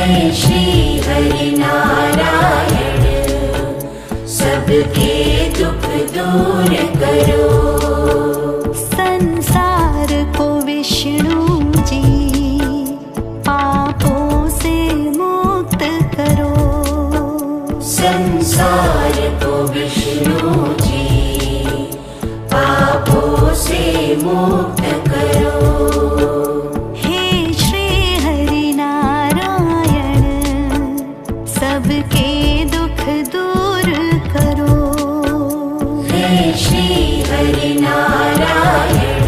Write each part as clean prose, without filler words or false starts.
हे श्री हरि नारायण, सबके दुख दूर करो। संसार को विष्णु जी पापों से मुक्त करो। संसार को विष्णु जी पापों से मुक्त करो। हे श्री हरि नारायण, सबके दुख दूर करो। हे श्री हरि नारायण,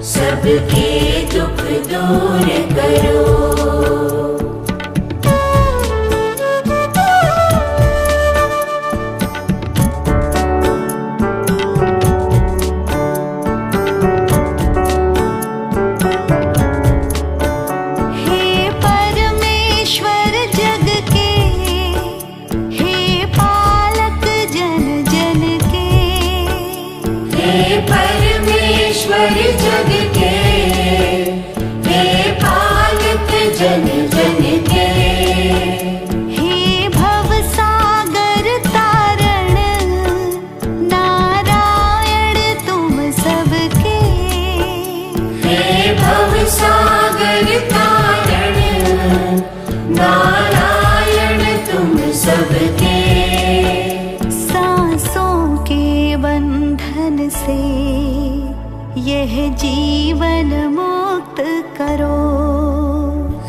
सबके दुख दूर करो। परमेश्वर जग के, हे पालक जन जन के, हे भव सागर तारण नारायण तुम सबके। हे भव सागर तारण नारायण तुम सबके। सांसों के बंधन से यह जीवन मुक्त करो।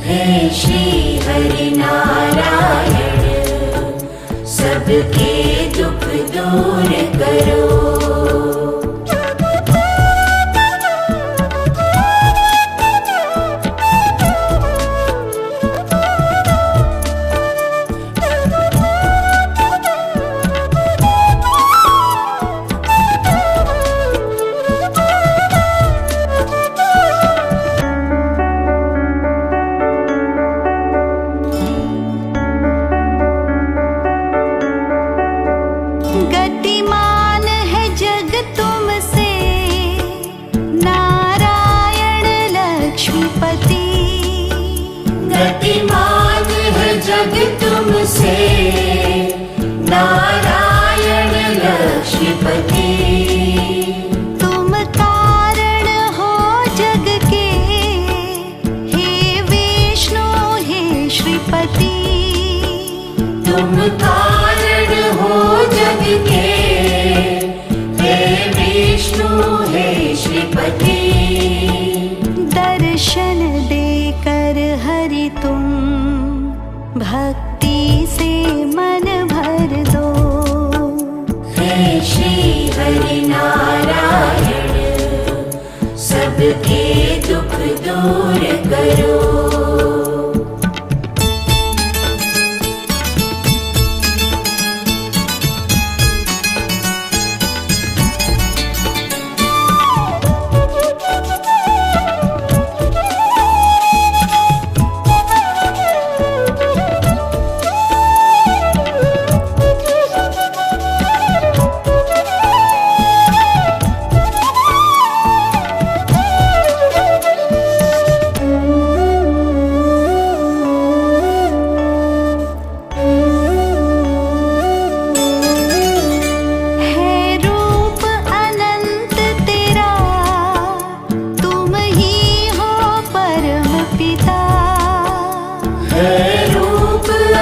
हे श्री हरि नारायण, सबके दुख दूर करो। गतिमान है जग तुमसे नारायण लक्ष्मीपति। गतिमान है जग तुमसे नारायण लक्ष्मीपति। तुम कारण हो जग के, हे विष्णु हे श्रीपति। तुम कारण हो जग के, हे विष्णु हे श्रीपति। दर्शन देकर हरि तुम भक्ति से मन भर दो। हे श्री हरि नारायण, सबके दुख दूर करो।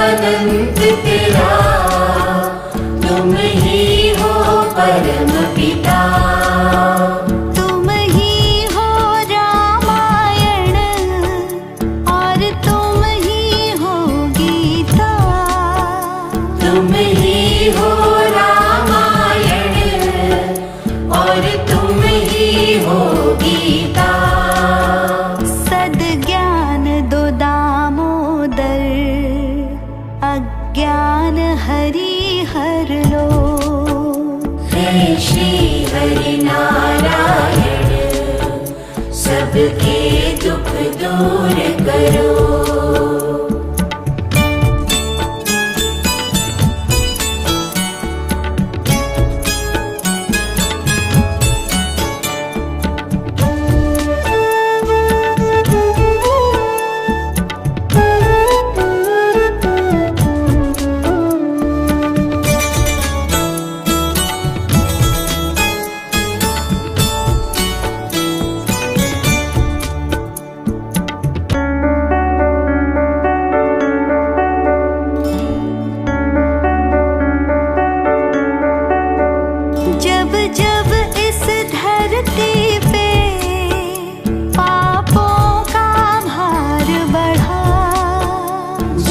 अनंत तेरा, तुम ही हो परम पिता। तुम ही हो रामायण और तुम ही हो गीता। तुम ही हो रामायण और तुम ही हो गीता। सद्ज्ञान दो दामोदर, अज्ञान हरि हर लो। हे श्री हरि नारायण, सबके दुख दूर करो।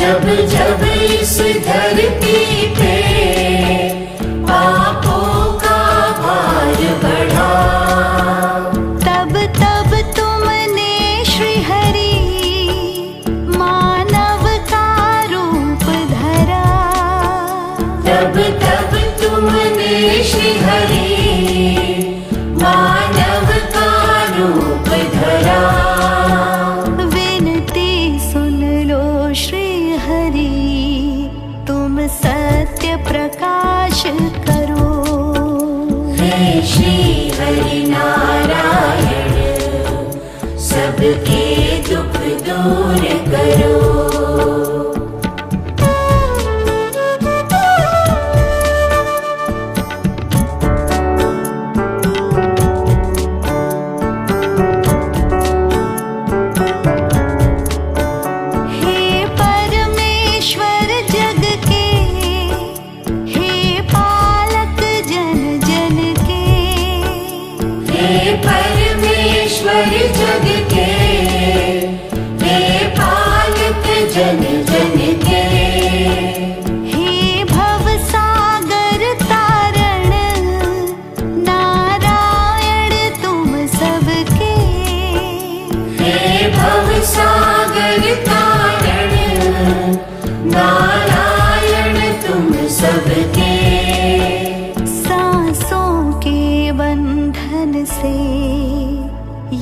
जब जब इस धरती पे पापों का भार बढ़ा, तब तब तुमने श्री हरि मानव का रूप धरा। तब तब तुमने श्री हरि मानव का रूप धरा। विनती सुन लो श्री हरि, तुम सत्य प्रकाश करो। हे श्री हरि नारायण, सबके दुख दूर करो। परमेश्वर जग के, हे पालक जन जन के, हे भव सागर तारण नारायण तुम सबके। हे भव सागर तारण नारायण तुम सबके। सांसों के बंधन से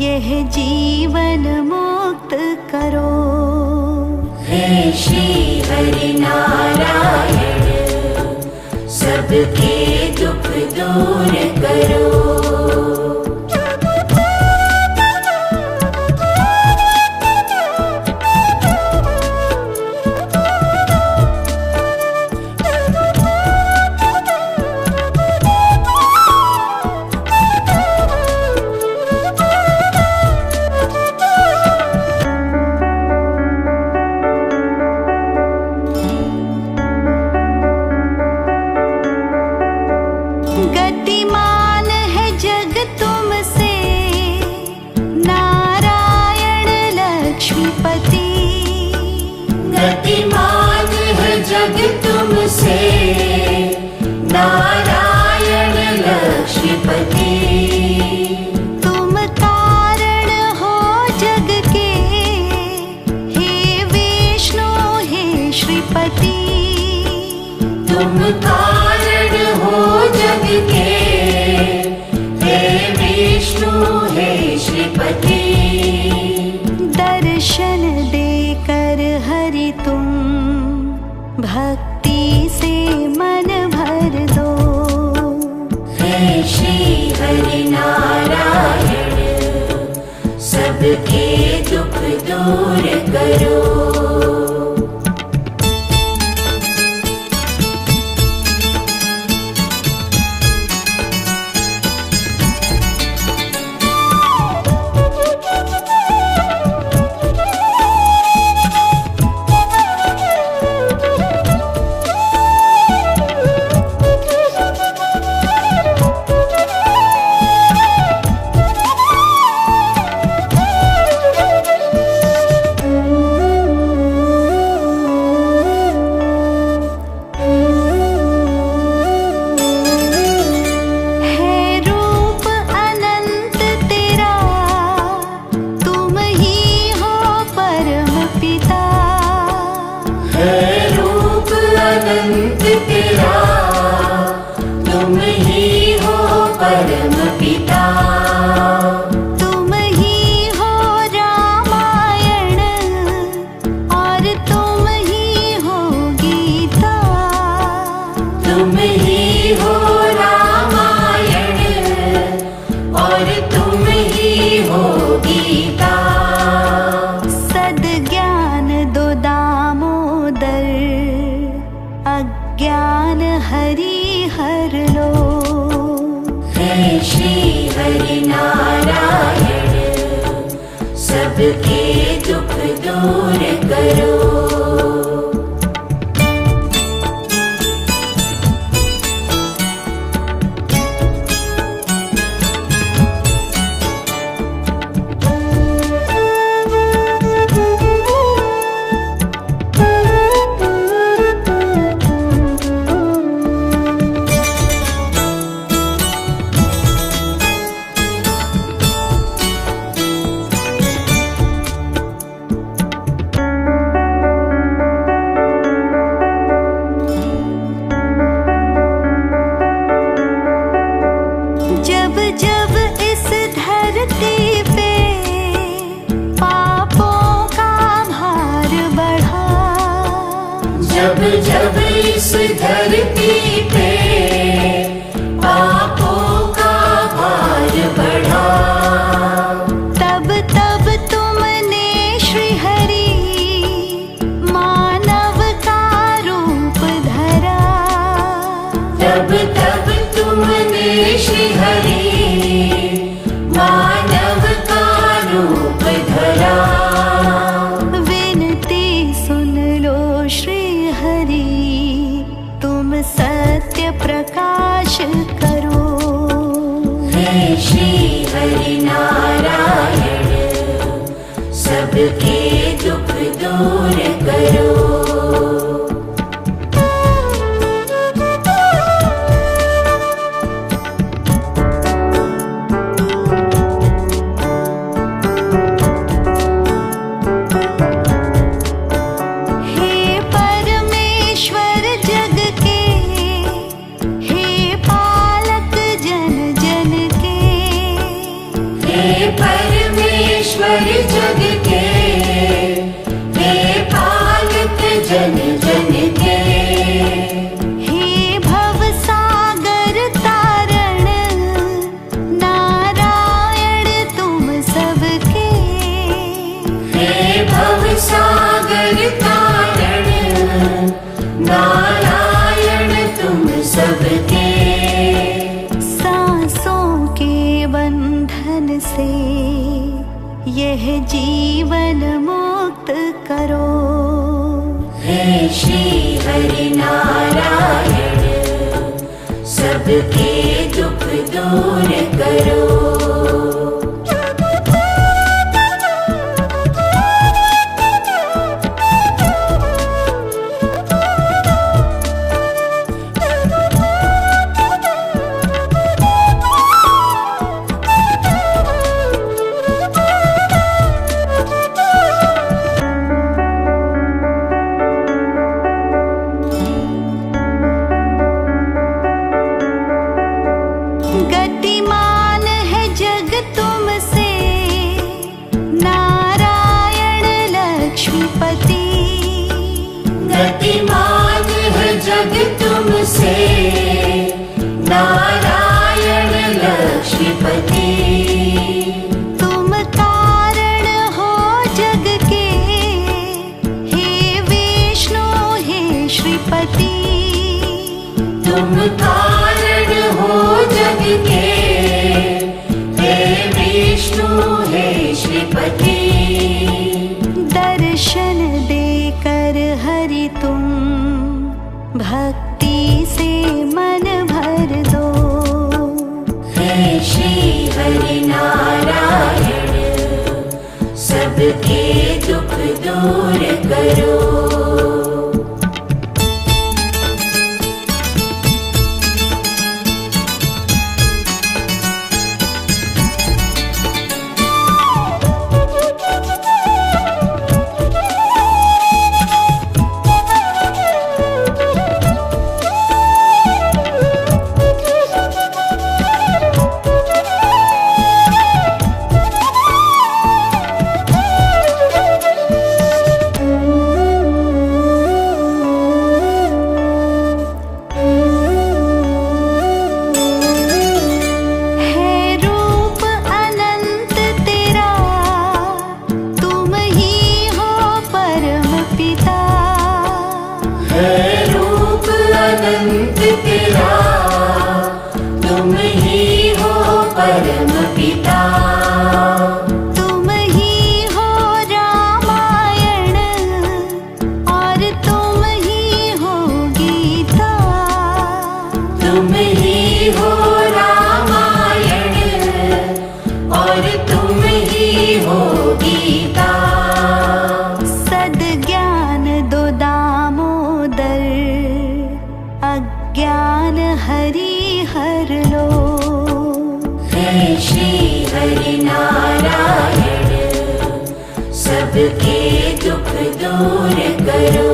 यह जीवन मुक्त करो। हे श्री हरि नारायण, सबके दुख दूर करो। गतिमान है जग तुमसे नारायण लक्ष्मीपति। गतिमान है जग तुमसे नारायण लक्ष्मीपति। तुम कारण हो जग के, हे विष्णु हे श्रीपति। तुम कारण हो जग के, हे विष्णु हे श्रीपति। दर्शन देकर हरि तुम भक्ति से मन भर दो। हे श्री हरि नारायण, सबके दुख दूर करो। अनंत तेरा, तुम ही हो परम पिता। तुम ही हो रामायण और तुम ही हो गीता। तुम ही हो रामायण और तुम ही हो गीता। सद्ज्ञान दो दामोदर, अज्ञान हरि हर लो। हे श्री हरि नारायण, सबके दुख दूर करो। जब जब इस धरती पे पापों का भार बढ़ा, तब तब तुमने श्री हरि मानव का रूप धरा। तब तब तुमने श्री हरि मानव का रूप धरा। विनती सुन लो श्री हरि, तुम सत्य प्रकाश करो। हे श्री हरि नारायण, सबके दुख दूर करो। हे परमेश्वर जग के, हे पालक जन जन के। हे परमेश्वर जग के, हे पालक जन जन के। हे भव सागर तारण, नारायण तुम सबके। हे भव सागर तारण, नारायण तुम सबके। सांसों के बंधन से यह जीवन मुक्त करो। हे श्री हरि नारायण, सबके दुख दूर करो। गतिमान है जग तुमसे, नारायण लक्ष्मीपति। गतिमान है जग तुमसे, नारायण लक्ष्मीपति। तुम कारण हो जग के, हे विष्णु हे श्रीपति। तुम कारण हो जग के, हे विष्णु हे श्रीपति। दर्शन देकर हरि तुम भक्ति से मन भर दो। हे श्री हरि नारायण, सबके दुख दूर करो। परम पिता तुम ही हो रामायण और तुम ही हो गीता। तुम ही हो रामायण और तुम ही हो गीता। सद्ज्ञान दो दामोदर अज्ञान हरि हर लो। हे श्री हरि नारायण सबके दुख दूर करो।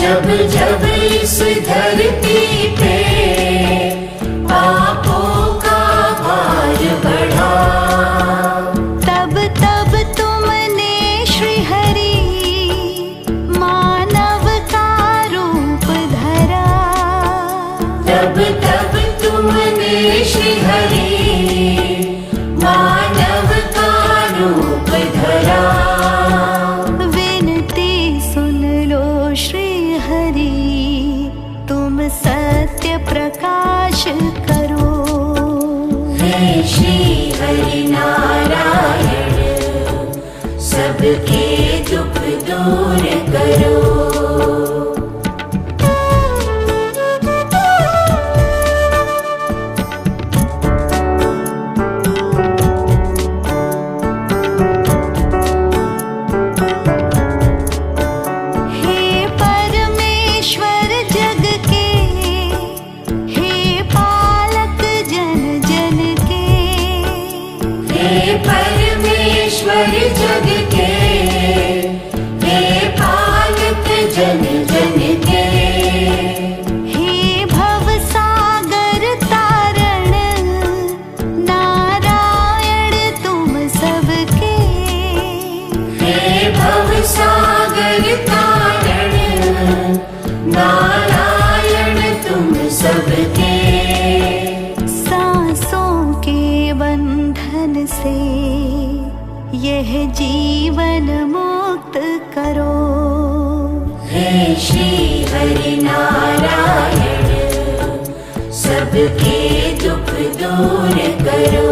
जब जब इस धरती पे पापों का भार बढ़ा, तब तब तुमने श्री हरि मानव का रूप धरा। तब तब तुमने श्री हरि मानव का रूप धरा। विनती सुन लो श्री हरि, तुम सत्य प्रकाश करो। हे श्री हरि नारायण, सबके दुख दूर करो। परमेश्वर जग के, हे पालक जन जन के, हे भव सागर तारण नारायण तुम सबके। हे भव सागर तारण नारायण तुम सबके। सांसों के बंधन से यह जीवन मुक्त करो। हे श्री हरि नारायण, सबके दुख दूर करो।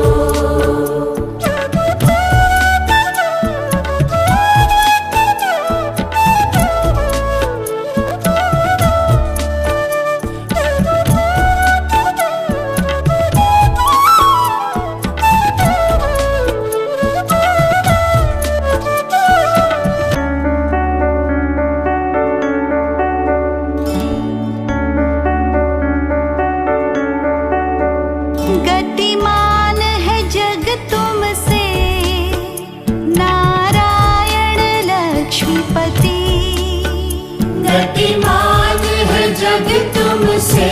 गतिमान है जग तुमसे नारायण लक्ष्मीपति। गतिमान है जग तुमसे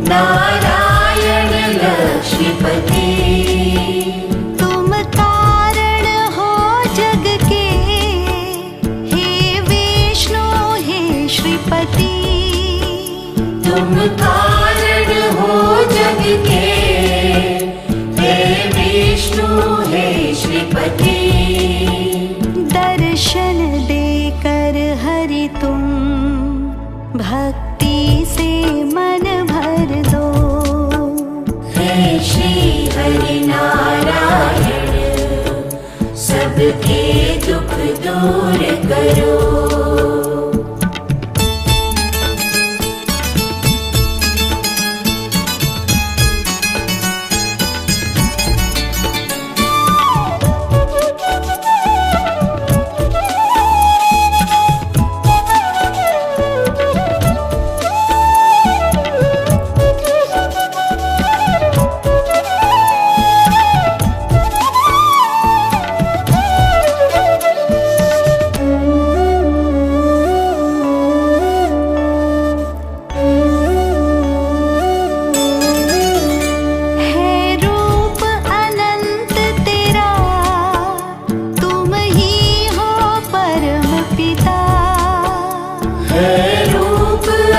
नारायण लक्ष्मीपति। तुम कारण हो जग के, हे विष्णु हे श्रीपति। तुम कारण हो जग के, हे विष्णु हे श्रीपति। दर्शन देकर हरि तुम भक्ति से मन भर दो। हे श्री हरि नारायण, सबके दुख दूर करो।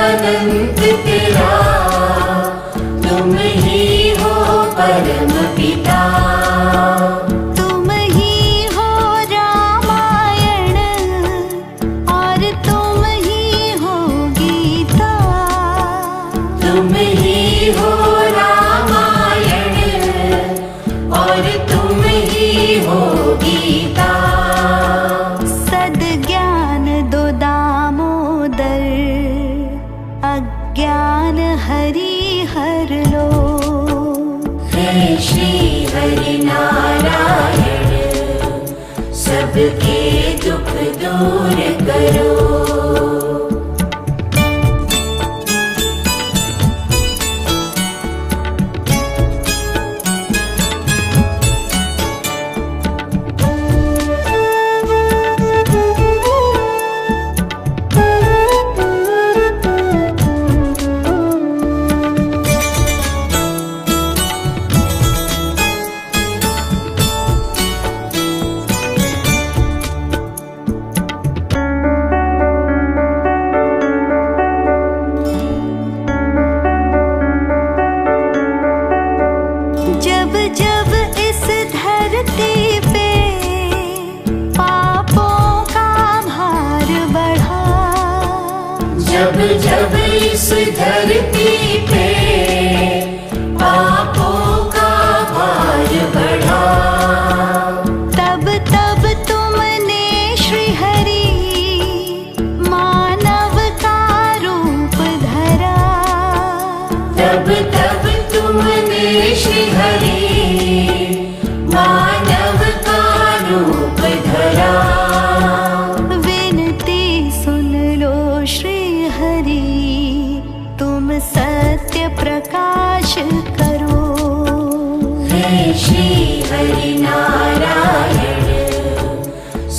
अनंत तेरा, तुम ही हो परम पिता। तुम ही हो रामायण और तुम ही हो गीता। तुम ही हो रामायण और तुम ही हो गीता। सद्ज्ञान दो दामोदर, अज्ञान हरि हर लो। हे श्री हरि नारायण, सबके दुख दूर करो। जब जब इस धरती पे पापों का भार बढ़ा, तब तब तुमने श्री हरि मानव का रूप धरा। तब तब तुमने श्री हरि मानव का रूप धरा। विनती सुन लो श्री हरि, तुम सत्य प्रकाश करो। हे श्री हरि नारायण,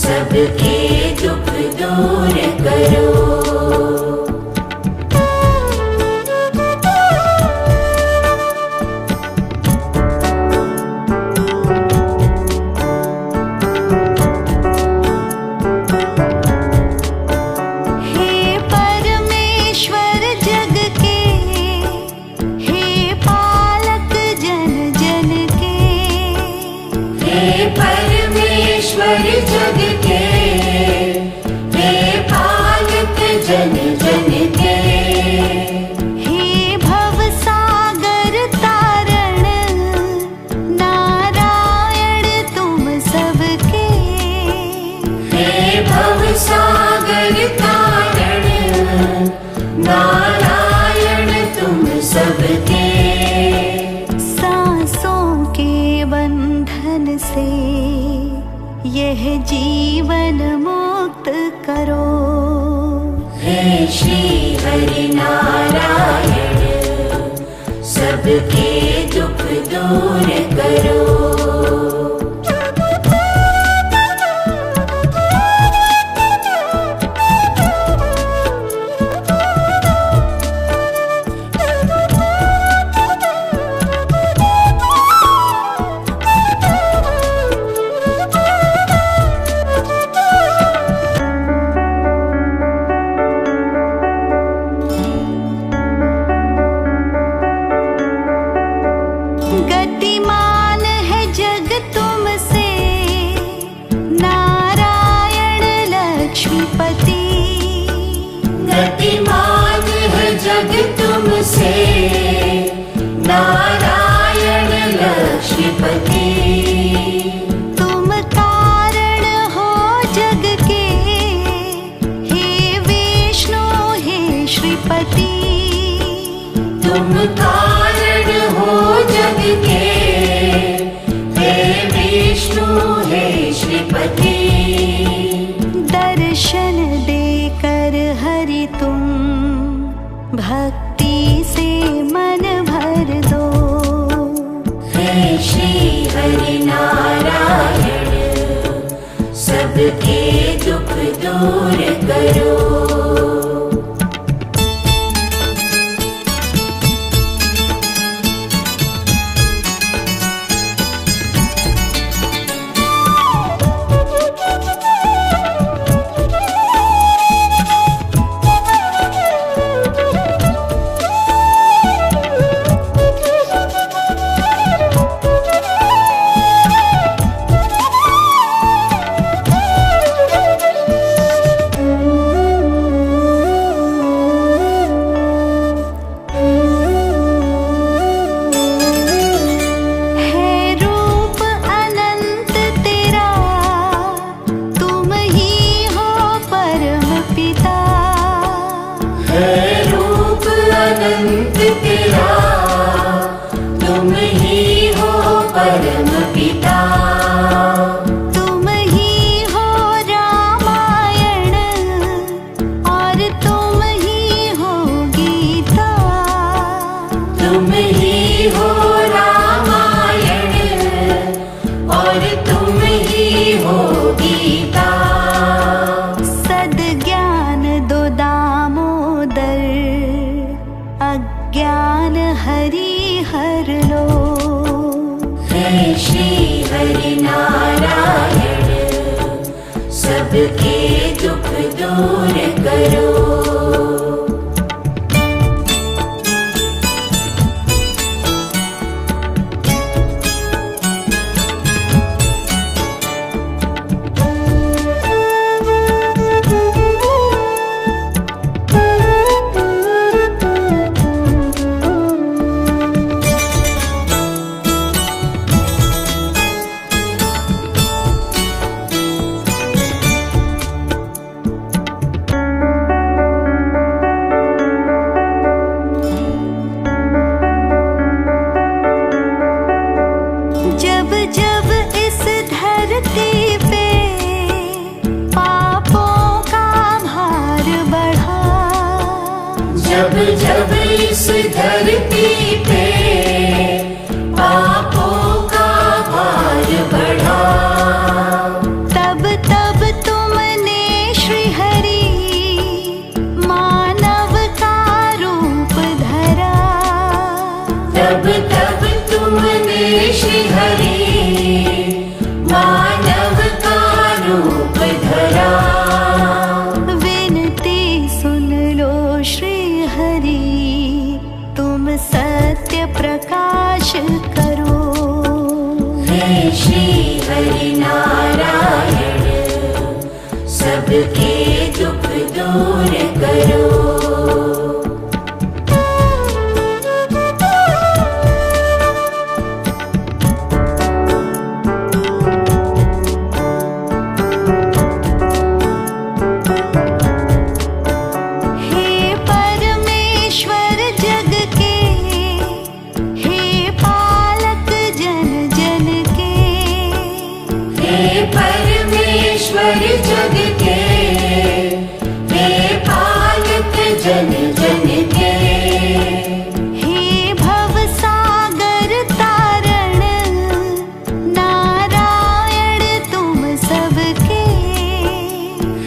सबके दुख दूर करो। परमेश्वर जग के, हे पालक जन जन के, हे भव सागर तारण नारायण तुम सबके। हे भव सागर तारण नारायण तुम सबके। सांसों के बंधन से यह जीवन मुक्त करो। हे श्री हरि नारायण, सबके दुख दूर करो। गतिमान है जग तुमसे नारायण लक्ष्मीपति। गतिमान है जग तुमसे नारायण लक्ष्मीपति। तुम कारण हो जग के, हे विष्णु हे श्रीपति। तुम कारण हो जग के, हे विष्णु हे श्रीपति। दर्शन देकर हरि तुम भक्ति से मन भर दो। हे श्री हरि नारायण, सबके दुख दूर करो। अनंत तेरा, तुम ही हो परम पिता। तुम ही हो रामायण और तुम ही हो गीता। तुम ही हो रामायण और तुम ही हो गीता। सद्ज्ञान दो दामोदर, अज्ञान हरि हर लो। हे श्री हरि नारायण, सबके दुख दूर करो। इस धरती पे पापों का भार बढ़ा। तब तब तुमने श्री हरि मानव का रूप धरा। तब तब तुमने श्री हरि मानव का रूप धरा। विनती सुन लो श्री हरि तुम सत्य प्रकाश करो। हे श्री हरि नारायण सबके दुख दूर करो। हे परमेश्वर जग के, हे पालक जन जन के। हे परमेश्वर जग के, हे पालक जन जन के। हे भवसागर तारण नारायण तुम सबके।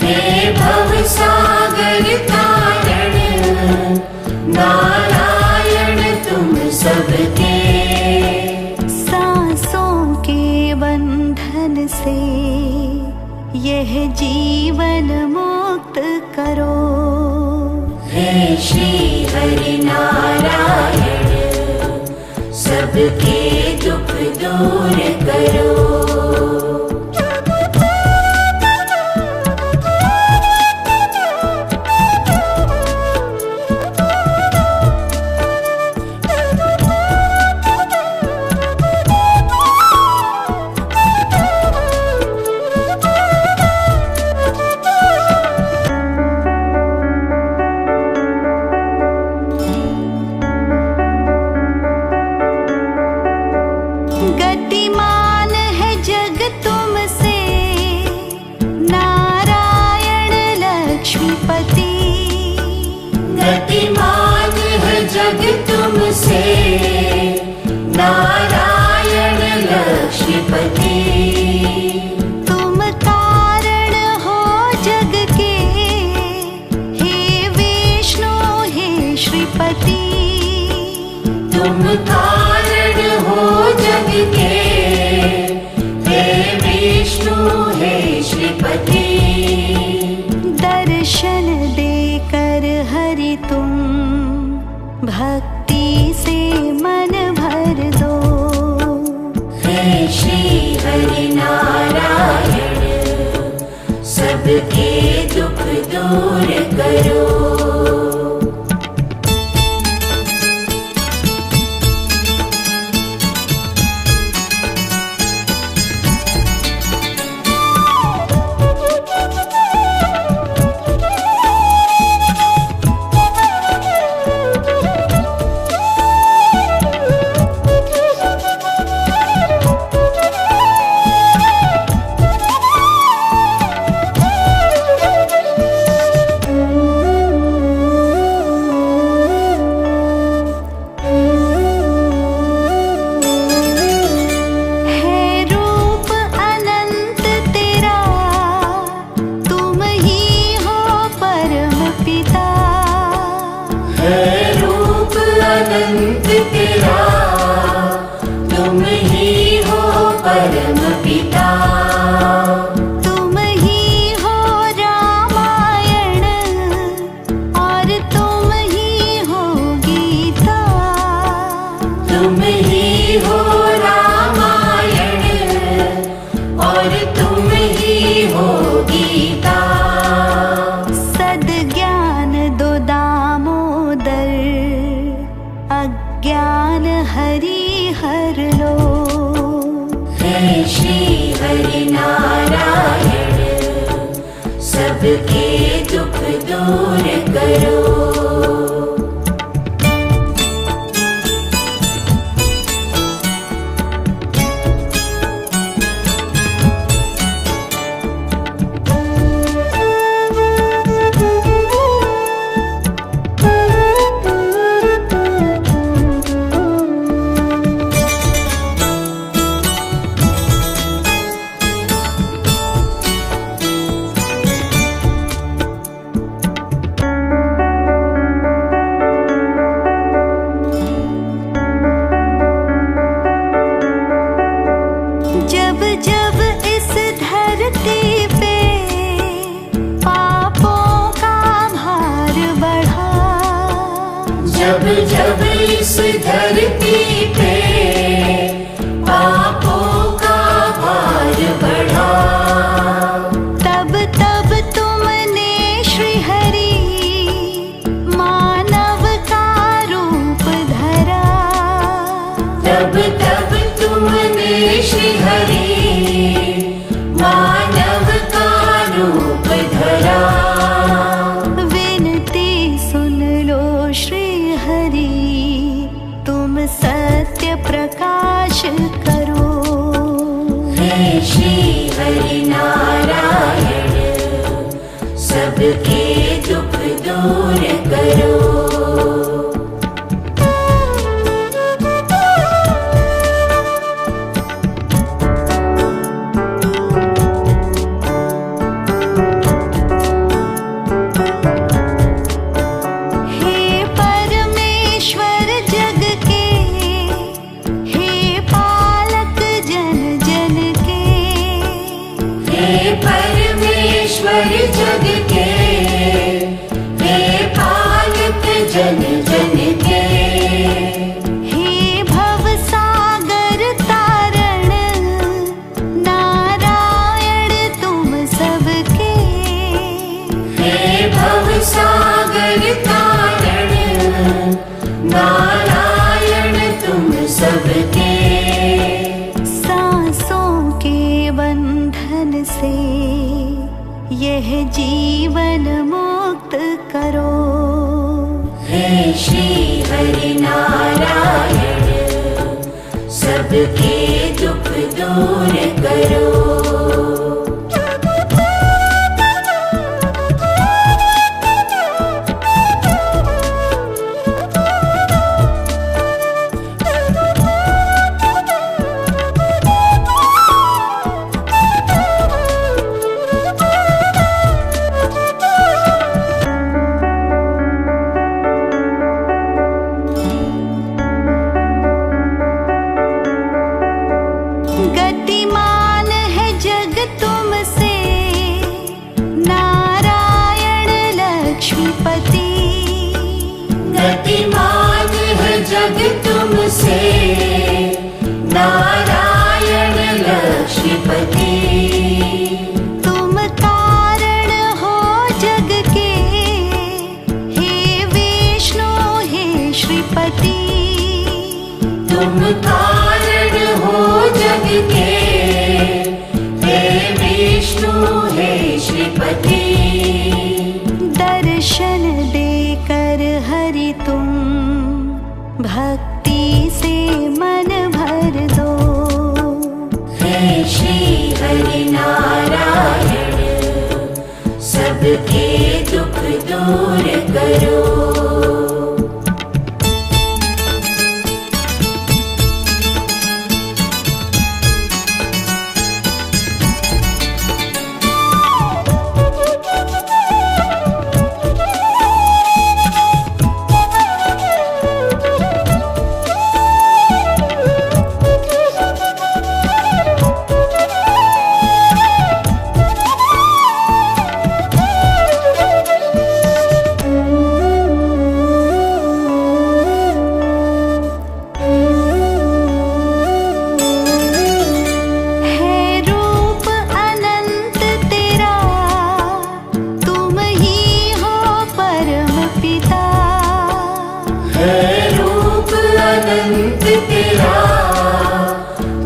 हे भवसागर तारण नारायण तुम सबके। सांसों के बंधन से यह जीवन मुक्त करो। हे श्री हरि नारायण सबके दुख दूर करो। गतिमान है जग तुमसे नारायण लक्ष्मीपति। गतिमान है जग तुमसे नारायण लक्ष्मीपति। तुम कारण हो जग के, हे विष्णु हे श्रीपति। तुम कारण हो जग के, हे विष्णु हे श्रीपति। दर्शन देकर हरि तुम भक्ति से मन भर दो। हे श्री हरि नारायण सबके दुख दूर करो। परम पिता तुम ही हो रामायण और तुम ही हो गीता। तुम ही हो रामायण और तुम ही हो गीता। सद्ज्ञान दो दामोदर अज्ञान हरि हर लो। हे श्री हरि नारायण सबके दुख दूर करो। जब इस धरती पे पापों का भार बढ़ा, तब तब तुमने श्री हरि मानव का रूप धरा। तब तब तुमने श्री हरि मानव का रूप धरा। विनती सुन लो श्री हरि, तुम सत्य प्रकाश करो। हे श्री हरि नारायण, सबके दुख दूर करो। परमेश्वर जग के, हे पालक जन जन के, हे भव सागर तारण नारायण तुम सबके। हे भव सागर तारण नारायण तुम सबके। सांसों के बंधन से यह जीवन मुक्त करो। हे श्री हरि नारायण, सबके दुख दूर करो। गतिमान है जग तुमसे नारायण लक्ष्मीपति। गतिमान है जग तुमसे नारायण लक्ष्मीपति। तुम कारण हो जग के, हे विष्णु हे श्रीपति। तुम कारण हो जग के, हे विष्णु हे श्रीपति। दर्शन देकर हरि तुम भक्ति से मन भर दो। हे श्री हरि नारायण, सबके दुख दूर करो। अनंत तेरा,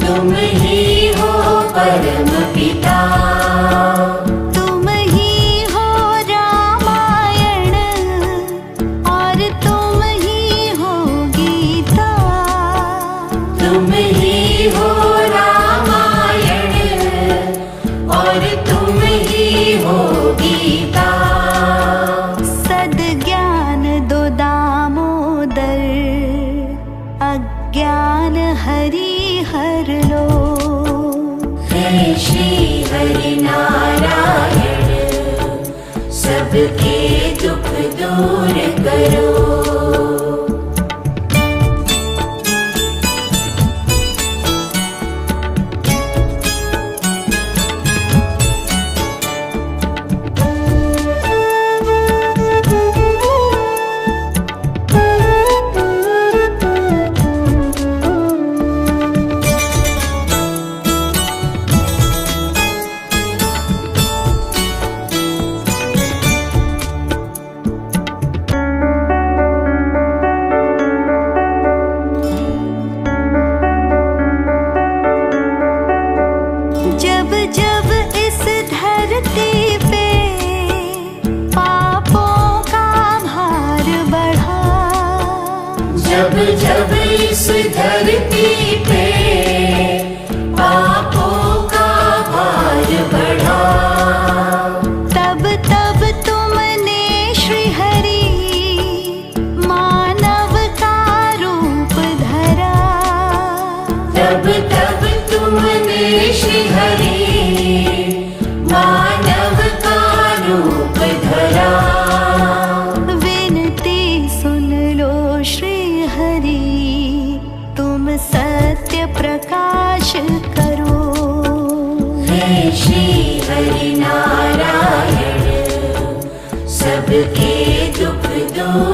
तुम ही हो परम पिता। तुम ही हो रामायण और तुम ही हो गीता। तुम ही हो रामायण और तुम ही हो गीता। सद्ज्ञान दो दामोदर, अज्ञान हरि हर लो। हे श्री हरि नारायण, सबके दुख दूर करो। जब जब इस धरती पे पापों का भार बढ़ा, तब तब तुमने श्री हरि मानव का रूप धरा। तब तब तुमने श्री हरि मानव का रूप धरा। विनती सुन लो श्री हरि, तुम सत्य प्रकाश करो। हे श्री हरि नारायण, सबके दुख दूर